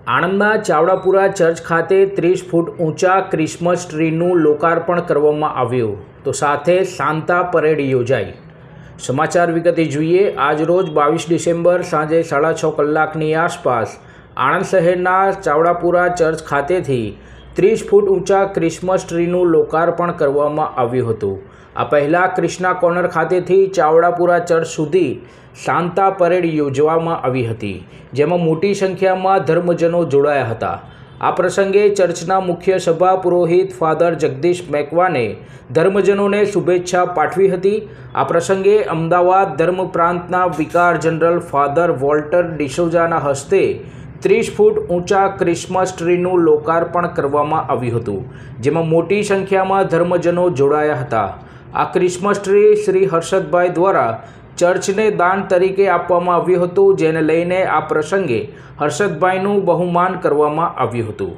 આણંદના ચાવડાપુરા church ખાતે 30 ફૂટ ઊંચા Christmas ટ્રીનું લોકાર્પણ કરવામાં આવ્યું તો સાથે સાન્તા પરેડ યોજાઈ। સમાચાર વિગતે જોઈએ। આજરોજ 22 ડિસેમ્બર સાંજે 6:30 કલાકની આસપાસ આણંદ શહેરના ચાવડાપુરા ચર્ચ ખાતેથી 30 ફૂટ ઊંચા ક્રિસમસ ટ્રીનું લોકાર્પણ કરવામાં આવ્યું હતું। આ પહેલાં ક્રિષ્ના કોર્નર ખાતેથી ચાવડાપુરા ચર્ચ સુધી સાન્તા પરેડ યોજવામાં આવી હતી, જેમાં મોટી સંખ્યામાં ધર્મજનો જોડાયા હતા। આ પ્રસંગે ચર્ચના મુખ્ય સભા પુરોહિત ફાધર જગદીશ મેકવાને ધર્મજનોને શુભેચ્છા પાઠવી હતી। આ પ્રસંગે અમદાવાદ ધર્મ પ્રાંતના વિકાર જનરલ ફાધર વોલ્ટર ડિસોઝાના હસ્તે 30 ફૂટ ઊંચા ક્રિસમસ ટ્રીનું લોકાર્પણ કરવામાં આવ્યું હતું, જેમાં મોટી સંખ્યામાં ધર્મજનો જોડાયા હતા। આ ક્રિસમસ ટ્રી શ્રી હર્ષદભાઈ દ્વારા ચર્ચને દાન તરીકે આપવામાં આવ્યું હતું, જેને લઈને આ પ્રસંગે હર્ષદભાઈનું બહુમાન કરવામાં આવ્યું હતું।